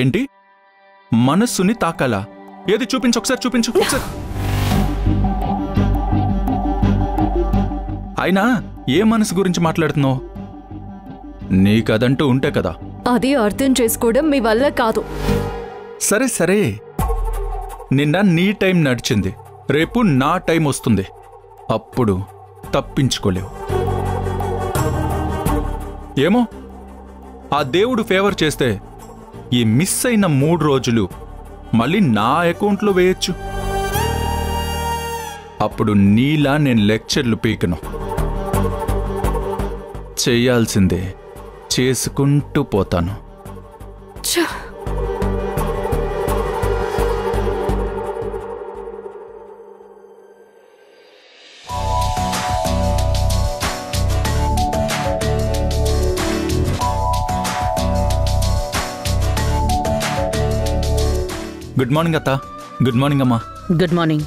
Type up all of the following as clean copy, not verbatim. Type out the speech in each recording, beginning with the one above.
ఏంటి మనస్సుని తాకాలా? ఏది చూపించు, ఒకసారి చూపించు. అయినా ఏ మనసు గురించి మాట్లాడుతున్నావు? నీకదంటూ ఉంటే కదా. అది అర్థం చేసుకోవడం మీ వల్ల కాదు. సరే సరే, నిన్న నీ టైం నడిచింది, రేపు నా టైం వస్తుంది. అప్పుడు తప్పించుకోలేవు. ఏమో ఆ దేవుడు ఫేవర్ చేస్తే ఈ మిస్ అయిన 3 రోజులు మళ్ళీ నా అకౌంట్లో వేయచ్చు. అప్పుడు నీలా నేను లెక్చర్లు పీకను. చెయ్యాల్సిందే చేసుకుంటూ పోతాను. గుడ్ మార్నింగ్ అత్త. గుడ్ మార్నింగ్ అమ్మా. Good morning.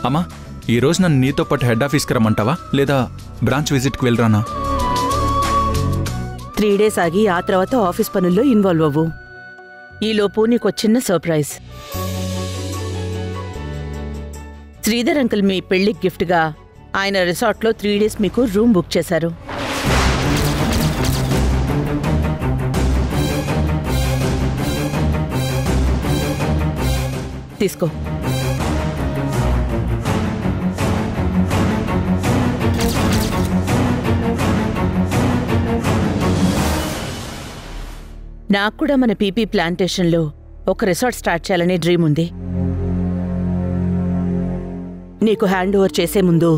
అమ్మా, ఈరోజు నన్ను నీతో పాటు హెడ్ ఆఫీస్కి రమ్మంటావా, లేదా బ్రాంచ్ విజిట్కి వెళ్ళరానా? 3 days ఆగి ఆ తర్వాత ఆఫీస్ పనుల్లో ఇన్వాల్వ్ అవ్వు. ఈలోపు నీకు చిన్న సర్ప్రైజ్. శ్రీధర్ అంకుల్ మీ పెళ్లికి గిఫ్ట్గా ఆయన రిసార్ట్లో 3 days మీకు రూమ్ బుక్ చేశారు. తీసుకో. నాకు కూడా మన పీపీ ప్లాంటేషన్లో ఒక రిసార్ట్ స్టార్ట్ చేయాలనే డ్రీమ్ ఉంది. నీకు హ్యాండ్ ఓవర్ చేసే ముందు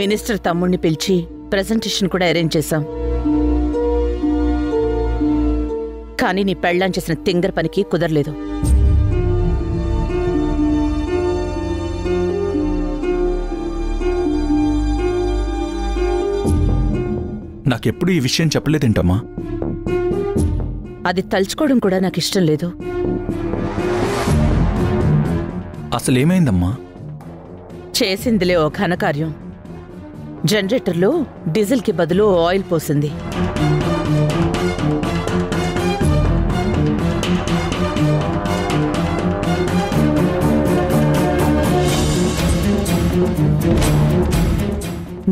మినిస్టర్ తమ్ముడిని పిలిచి ప్రెజెంటేషన్ కూడా అరేంజ్ చేశాం. కానీ నీ పెళ్ళాం చేసిన తింగర్ పనికి కుదరలేదు. నాకెప్పుడు ఈ విషయం చెప్పలేదేంటమ్మా? అది తలుచుకోవడం కూడా నాకు ఇష్టం లేదు. అసలేమైందమ్మా? చేసిందిలే ఓ ఘనకార్యం. జనరేటర్లో డీజిల్కి బదులు ఆయిల్ పోసింది.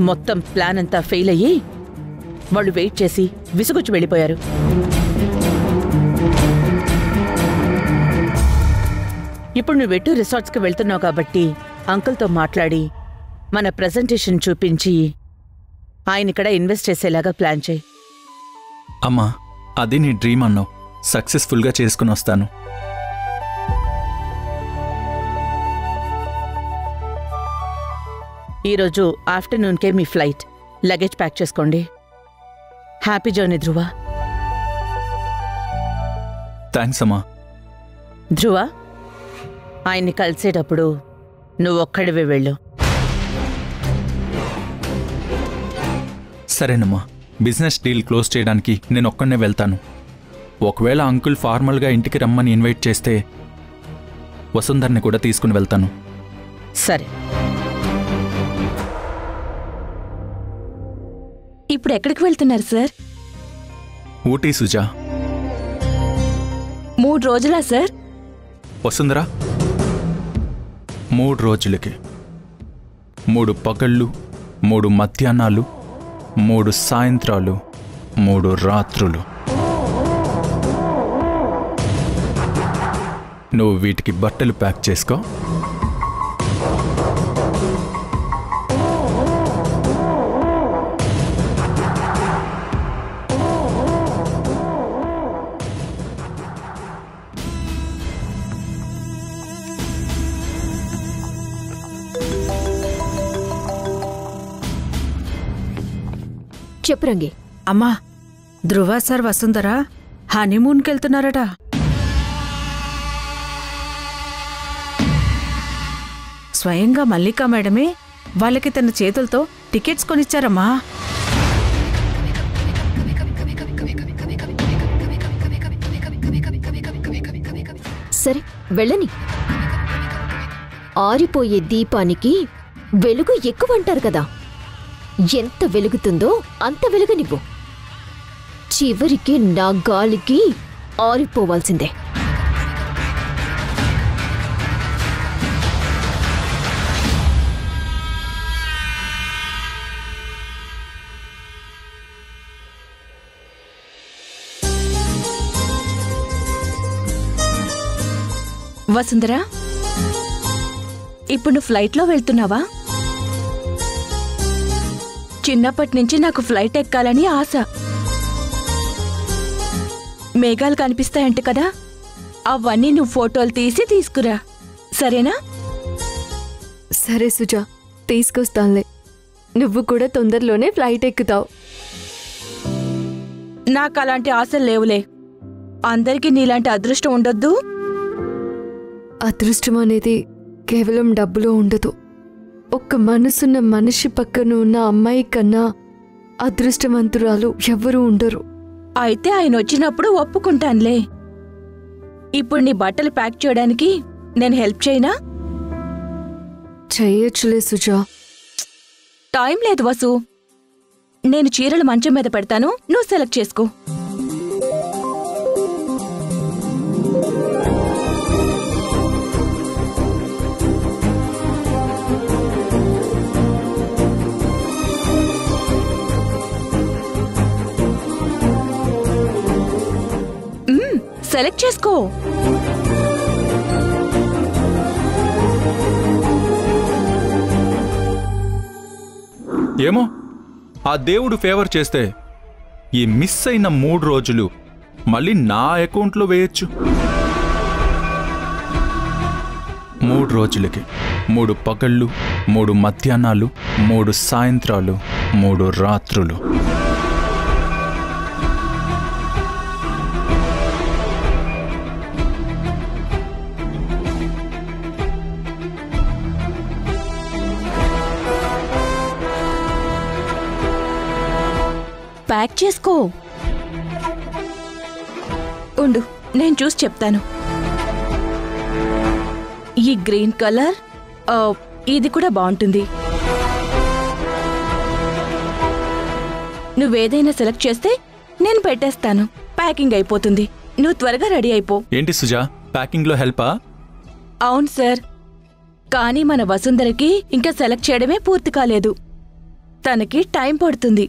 మొత్తం ప్లాన్ అంతా ఫెయిల్ అయ్యి వాళ్ళు వెయిట్ చేసి విసుగొచ్చి వెళ్ళిపోయారు. ఇప్పుడు నువ్వు ఎటు రిసార్ట్స్కి వెళ్తున్నావు కాబట్టి అంకుల్తో మాట్లాడి మన ప్రెజెంటేషన్ చూపించి ఆయన ఇక్కడ ఇన్వెస్ట్ చేసేలాగా ప్లాన్ చేయి. అమ్మా, అది నీ డ్రీమ్ అన్నావు. సక్సెస్ఫుల్గా చేసుకుని వస్తాను. ఈరోజు ఆఫ్టర్నూన్కే మీ ఫ్లైట్. లగేజ్ ప్యాక్ చేసుకోండి. హ్యాపీ జర్నీ ధ్రువ. థ్యాంక్స్ అమ్మా. ధ్రువ, ఆయన్ని కలిసేటప్పుడు నువ్వు ఒక్కడివే వెళ్ళు. సరేనమ్మా, బిజినెస్ డీల్ క్లోజ్ చేయడానికి నేను ఒక్కడనే వెళ్తాను. ఒకవేళ అంకుల్ ఫార్మల్గా ఇంటికి రమ్మని ఇన్వైట్ చేస్తే వసుంధర్ని కూడా తీసుకుని వెళ్తాను. సరే. ఇప్పుడు ఎక్కడికి వెళ్తున్నారు సార్? ఊటీ సుజా. 3 రోజులా సార్? వసుంధరా, 3 రోజులకి 3 పగళ్ళు, 3 మధ్యాహ్నాలు, 3 సాయంత్రాలు, 3 రాత్రులు. నువ్వు వీటికి బట్టలు ప్యాక్ చేసుకో. చెప్పు రంగి. అమ్మా, ధ్రువ సార్ వసుంధరా హనీమూన్కి వెళ్తున్నారట. స్వయంగా మల్లికా మేడమే వాళ్ళకి తన చేతులతో టికెట్స్ కొనిచ్చారమ్మా. సరే వెళ్ళని. ఆరిపోయే దీపానికి వెలుగు ఎక్కువంటారు కదా, ఎంత వెలుగుతుందో అంత వెలుగనివ్వు. చివరికి నా గాలికి ఆరిపోవాల్సిందే. వసుంధరా, ఇప్పుడు నువ్వు ఫ్లైట్లో వెళ్తున్నావా? చిన్నప్పటి నుంచి నాకు ఫ్లైట్ ఎక్కాలని ఆశ. మేఘాలు కనిపిస్తాయంట కదా, అవన్నీ నువ్వు ఫోటోలు తీసి తీసుకురా, సరేనా? సరే సుజా, తీసుకొస్తానులే. నువ్వు కూడా తొందరలోనే ఫ్లైట్ ఎక్కుతావు. నాకు అలాంటి ఆశలు లేవులే. అందరికీ నీలాంటి అదృష్టం ఉండొద్దు. అదృష్టం అనేది కేవలం డబ్బులో ఉండదు. ఒక్క మనసున్న మనిషి పక్కన ఉన్న అమ్మాయి కన్నా అదృష్టవంతురాలు ఎవ్వరూ ఉండరు. అయితే ఆయన వచ్చినప్పుడు ఒప్పుకుంటానులే. ఇప్పుడు నీ బట్టలు ప్యాక్ చేయడానికి నేను హెల్ప్ చేయనా? చెయ్యొచ్చులే సుజా. టైం లేదు వసు. నేను చీరలు మంచం మీద పెడతాను, నువ్వు సెలెక్ట్ చేసుకో. సెలెక్ట్ చేసుకో. ఏమో, ఆ దేవుడు ఫేవర్ చేస్తే ఈ మిస్ అయిన 3 రోజులు మళ్ళీ నా అకౌంట్లో వేయొచ్చు. 3 రోజులకి 3 పగళ్ళు, 3 మధ్యాహ్నాలు, 3 సాయంత్రాలు, 3 రాత్రులు. ప్యాక్ చేసుకో. ఉండు, నేను చూసి చెప్తాను. ఈ గ్రీన్ కలర్, ఇది కూడా బాగుంటుంది. నువ్వేదైనా సెలెక్ట్ చేస్తే నేను పెట్టేస్తాను. ప్యాకింగ్ అయిపోతుంది. నువ్వు త్వరగా రెడీ అయిపో. ఏంటి సుజా, ప్యాకింగ్లో హెల్పా? అవును సార్, కానీ మన వసుంధరకి ఇంకా సెలెక్ట్ చేయడమే పూర్తి కాలేదు. తనకి టైం పడుతుంది.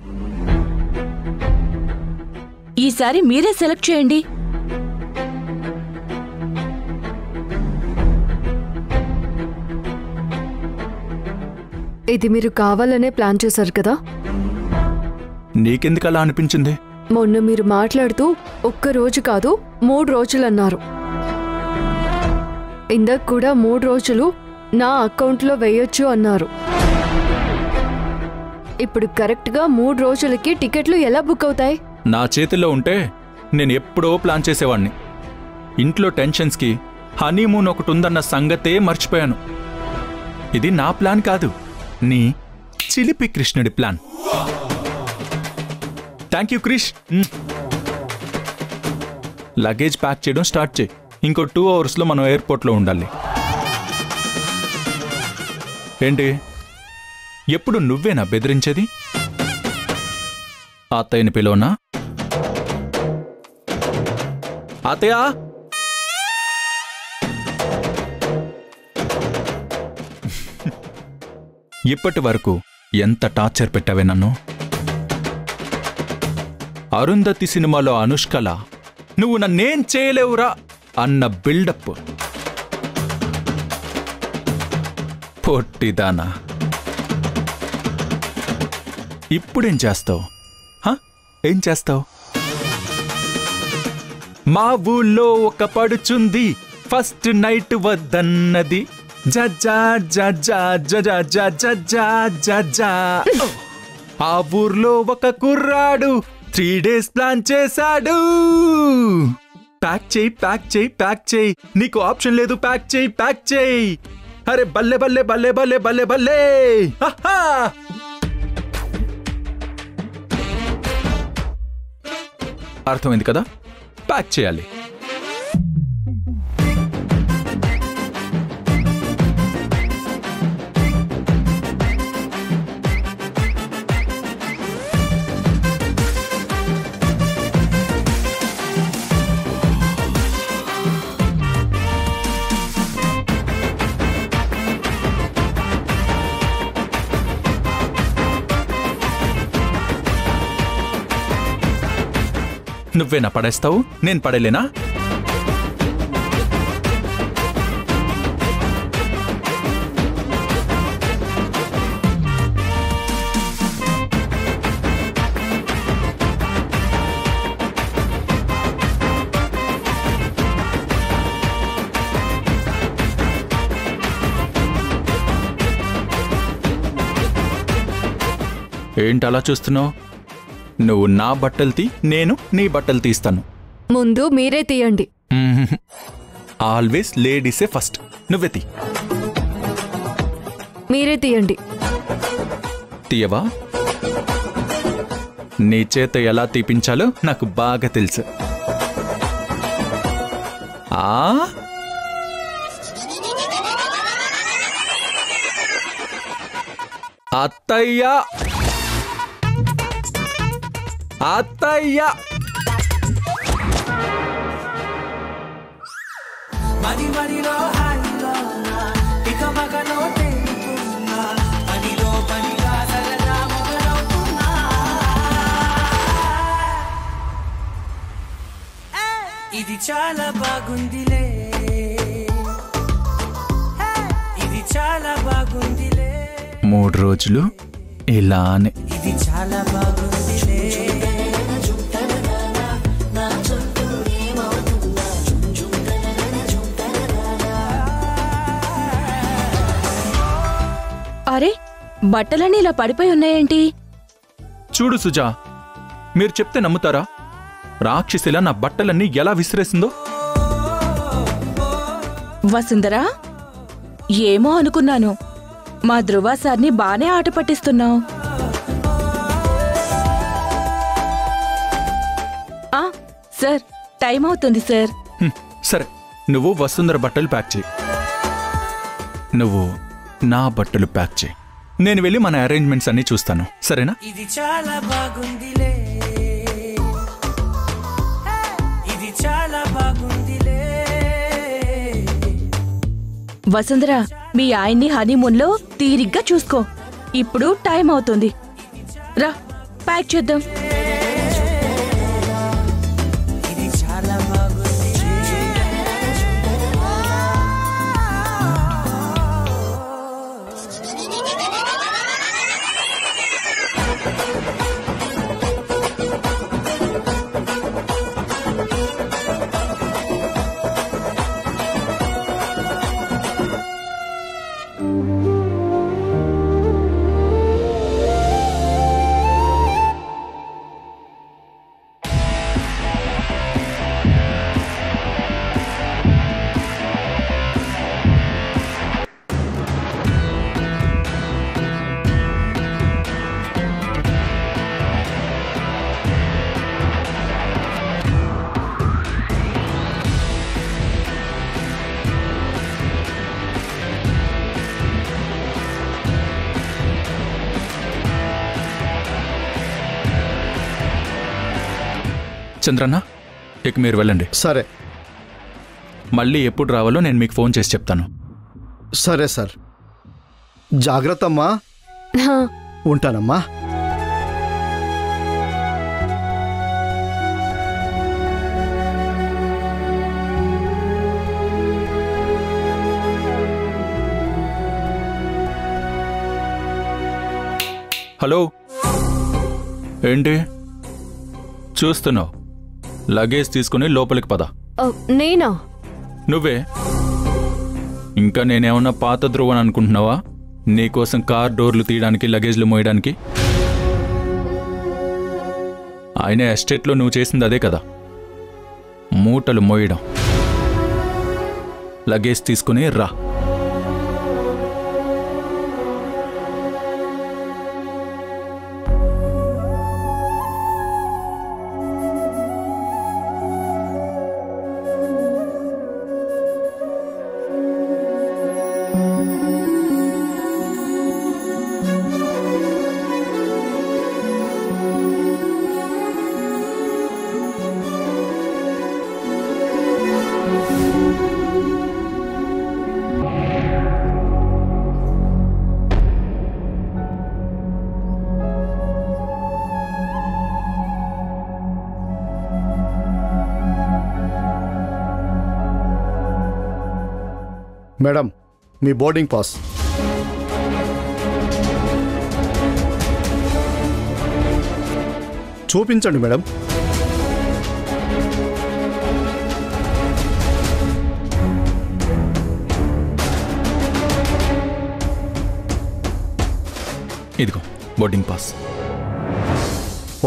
ఈసారి మీరే సెలెక్ట్ చేయండి. ఇది మీరు కావాలనే ప్లాన్ చేశారు కదా? నీకెందుకు అలా అనిపించింది? మొన్న మీరు మాట్లాడుతూ ఒక్క రోజు కాదు 3 రోజులన్నారు. ఇందాక కూడా 3 రోజులు నా అకౌంట్లో వేయొచ్చు అన్నారు. ఇప్పుడు కరెక్ట్గా 3 రోజులకి టికెట్లు ఎలా బుక్ అవుతాయి? నా చేతిలో ఉంటే నేను ఎప్పుడో ప్లాన్ చేసేవాణ్ణి. ఇంట్లో టెన్షన్స్కి హనీమూన్ ఒకటి ఉందన్న సంగతే మర్చిపోయాను. ఇది నా ప్లాన్ కాదు, నీ చిలిపి కృష్ణుడి plan. Thank you Krish. Luggage pack చేయడం స్టార్ట్ చేయి. ఇంకో 2 అవర్స్లో మనం ఎయిర్పోర్ట్లో ఉండాలి. ఏంటి, ఎప్పుడు నువ్వేనా బెదిరించేది? అత్తయ్యని పిలవనా? అత్తయ్య, ఇప్పటి వరకు ఎంత టార్చర్ పెట్టావే నన్ను. అరుంధతి సినిమాలో అనుష్కలా నువ్వు నన్నేం చేయలేవురా అన్న బిల్డప్. పొట్టిదానా, ఇప్పుడేం చేస్తావు? ఏం చేస్తావు? మా ఊళ్ళో ఒక పడుచుంది, ఫస్ట్ నైట్ వద్దన్నది. ఆ ఊర్లో ఒక కుర్రాడు 3 days ప్లాన్ చేశాడు. ప్యాక్ చేయి, ప్యాక్ చేయి, ప్యాక్ చేయి, నీకు ఆప్షన్ లేదు, ప్యాక్ చేయి, ప్యాక్ చేయి. అరే బల్లే బల్లే బల్లే బల్లే బల్లే బల్లే. అర్థమైంది కదా? ప్యాక్ చేయాలి. నువ్వేనా పడేస్తావు? నేను పడేలేనా? ఏంటలా చూస్తున్నావు? నువ్వు నా బట్టలు తీ, నేను నీ బట్టలు తీస్తాను. ముందు మీరే తీయండి. ఆల్వేస్ లేడీసే ఫస్ట్. నువ్వే తీ. మీరే తీయండి. తీయవా? నీ చేత ఎలా తీపించాలో నాకు బాగా తెలుసు. అత్తయ్య, అత్తయ్య, ఇది చాలా బాగుందిలే, ఇది చాలా బాగుందిలే. 3 రోజులు ఇలానే. ఇది చాలా బాగుందిలే. అరే, బట్టలన్నీ ఇలా పడిపోయి ఉన్నాయేంటి? చూడు సుజా, మీరు చెప్తే నమ్ముతారా? రాక్షసిలా నా బట్టలన్నీ ఎలా విసిరేసిందో. వసుంధరా, ఏమో అనుకున్నాను. మా ధృవ సార్ని బానే ఆట పట్టిస్తున్నావు. సార్, టైం అవుతుంది సార్. సరే, నువ్వు వసుంధర బట్టలు ప్యాక్ చేయి, నువ్వు నా బట్టలు ప్యాక్ చేయి. నేను వెళ్ళి మన అరేంజ్మెంట్స్ అన్ని చూస్తాను, సరేనా? ఇది చాలా బాగుందిలే, ఇది చాలా బాగుందిలే. వసుంధర, మీ ఆయన్ని హనీమూన్లో తీరిగ్గా చూసుకో. ఇప్పుడు టైం అవుతుంది. రా, ప్యాక్ చేద్దాం. ఇది చాలా బాగుంది. చంద్రన్న, ఇక మీరు వెళ్ళండి. సరే. మళ్ళీ ఎప్పుడు రావాలో నేను మీకు ఫోన్ చేసి చెప్తాను. సరే సార్. జాగ్రత్త అమ్మా. ఉంటానమ్మా. హలో, ఏంటి చూస్తున్నావు? లగేజ్ తీసుకుని లోపలికి పద. నేనా? నువ్వే. ఇంకా నేనేమన్నా పాత ధ్రువని అనుకుంటున్నావా? నీకోసం కార్ డోర్లు తీయడానికి, లగేజ్లు మోయడానికి. ఆయన ఎస్టేట్లో నువ్వు చేసింది అదే కదా, మూటలు మోయడం. లగేజ్ తీసుకుని రా. మేడం మీ బోర్డింగ్ పాస్. చూపించండి మేడం. ఇదిగో బోర్డింగ్ పాస్.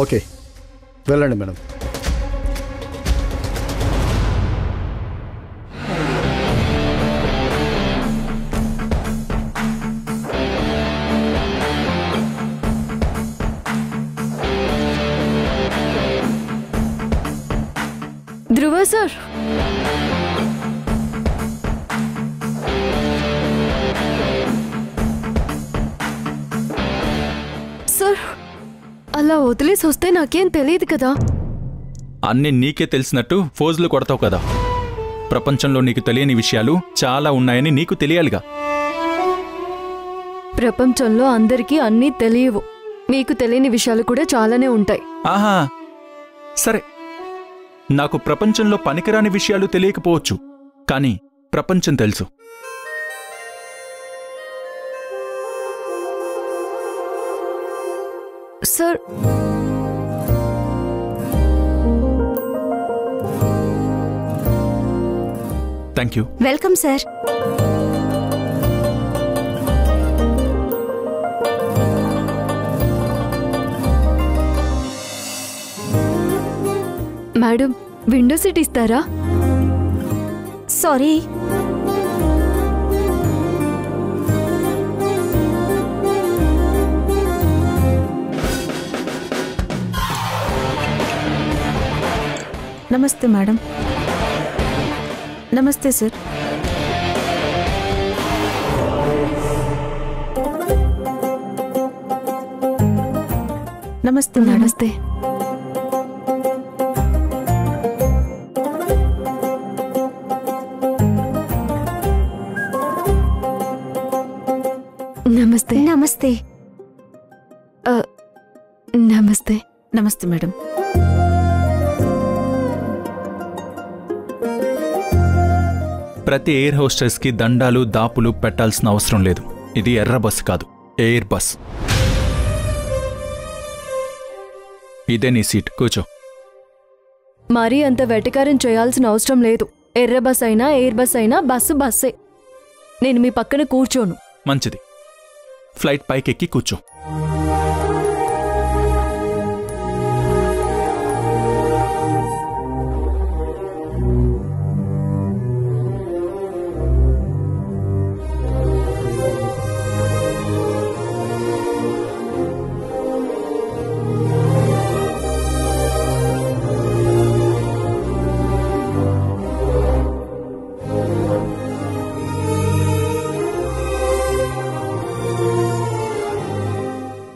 ఓకే వెళ్ళండి మేడం. ధ్రువ సార్, సార్ అలా వదిలేసి వస్తే నాకేం తెలియదు కదా. అన్నీ నీకే తెలిసినట్టు ఫోజులు కొడతావు కదా. ప్రపంచంలో నీకు తెలియని విషయాలు చాలా ఉన్నాయని నీకు తెలియాలిగా. ప్రపంచంలో అందరికీ అన్నీ తెలియవు. మీకు తెలియని విషయాలు కూడా చాలానే ఉంటాయి. ఆహా సరే, నాకు ప్రపంచంలో పనికిరాని విషయాలు తెలియకపోవచ్చు, కానీ ప్రపంచం తెలుసు. Sir thank you. Welcome sir. Madam window seat ఇస్తారా? సారీ. నమస్తే మేడం. నమస్తే సార్. నమస్తే మేడం. నమస్తే. నమస్తే. నమస్తే. నమస్తే. నమస్తే మేడం. ప్రతి ఎయిర్ హోస్టెస్కి దండాలు దాపులు పెట్టాల్సిన అవసరం లేదు. ఇది ఎర్ర బస్ కాదు, ఎయిర్ బస్. ఇదే నీ సీట్, కూర్చో. మరీ అంత వెటకారం చేయాల్సిన అవసరం లేదు. ఎర్ర బస్ అయినా ఎయిర్ బస్ అయినా బస్సు బస్సే. నేను మీ పక్కన కూర్చోను. మంచిది, ఫ్లైట్ పైకెక్కి కూర్చో.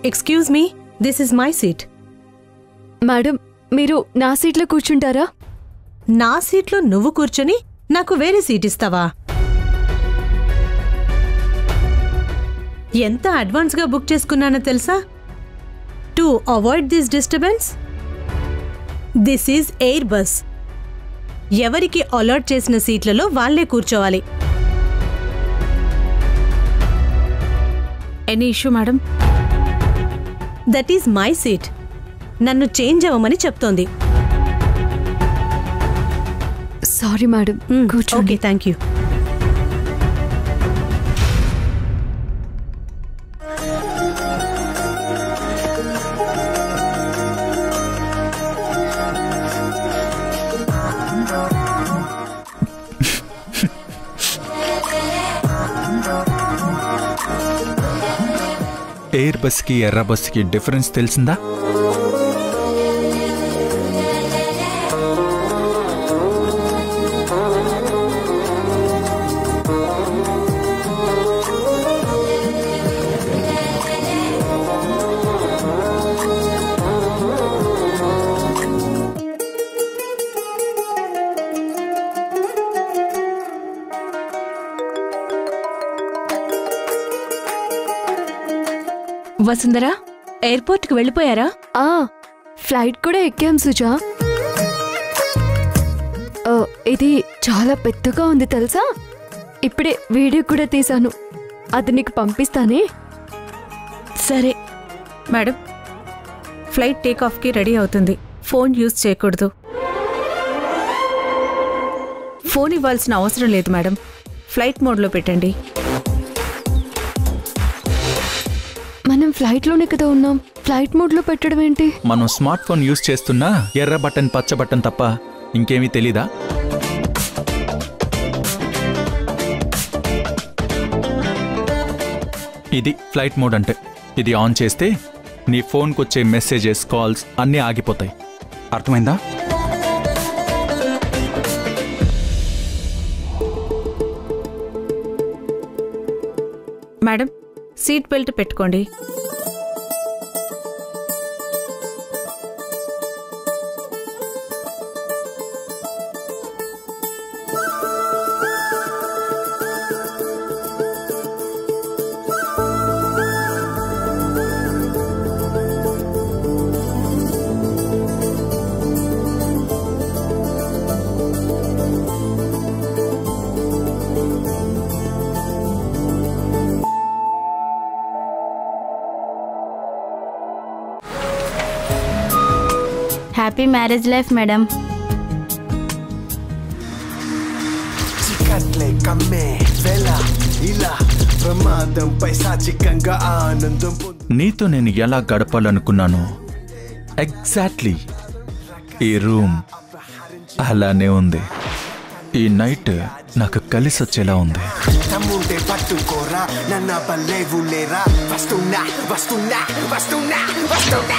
Excuse me, this is my seat. Madam మీరు నా సీట్లో కూర్చుంటారా? నా సీట్లో నువ్వు కూర్చొని నాకు వేరే సీట్ ఇస్తావా? ఎంత అడ్వాన్స్గా బుక్ చేసుకున్నానో తెలుసా? To avoid this disturbance. This is air bus. ఎవరికి అలాట్ చేసిన సీట్లలో వాళ్లే కూర్చోవాలి. Any issue madam? That is my seat. నన్ను చేంజ్ అవ్వమని చెప్తోంది. సారీ మేడం, కూర్చోండి. Okay, thank you. ఎయిర్ బస్కి ఎర్ర బస్కి డిఫరెన్స్ తెలిసిందా? వసుంధరా, ఎయిర్పోర్ట్కి వెళ్ళిపోయారా? ఫ్లైట్ కూడా ఎక్కాం సుజా. ఇది చాలా పెద్దగా ఉంది తెలుసా? ఇప్పుడే వీడియో కూడా తీశాను, అది నీకు పంపిస్తానే. సరే. మేడం, ఫ్లైట్ టేకాఫ్కి రెడీ అవుతుంది. ఫోన్ యూజ్ చేయకూడదు. ఫోన్ ఇవ్వాల్సిన అవసరం లేదు మేడం. ఫ్లైట్ మోడ్లో పెట్టండి. మనం ఫ్లైట్లోనే కదా ఉన్నాం, ఫ్లైట్ మోడ్లో పెట్టడం ఏంటి? మనం స్మార్ట్ ఫోన్ యూజ్ చేస్తున్నా ఎర్ర బటన్ పచ్చ బటన్ తప్ప ఇంకేమీ తెలీదా? ఇది ఫ్లైట్ మోడ్ అంటే. ఇది ఆన్ చేస్తే నీ ఫోన్కి వచ్చే మెసేజెస్, కాల్స్ అన్నీ ఆగిపోతాయి. అర్థమైందా? మేడం, సీట్ బెల్ట్ పెట్టుకోండి. Happy marriage life madam. నీతో నేను ఎలా గడపాలనుకున్నాను ఎగ్జాక్ట్లీ ఈ రూమ్ అలానే ఉంది. ఈ నైట్ నాకు కలిసి వచ్చేలా ఉంది. తమ్ముంటే పట్టుకోరా నన్న పల్లెవులేరా వస్తున్నా వస్తున్నా వస్తున్నా వస్తున్నా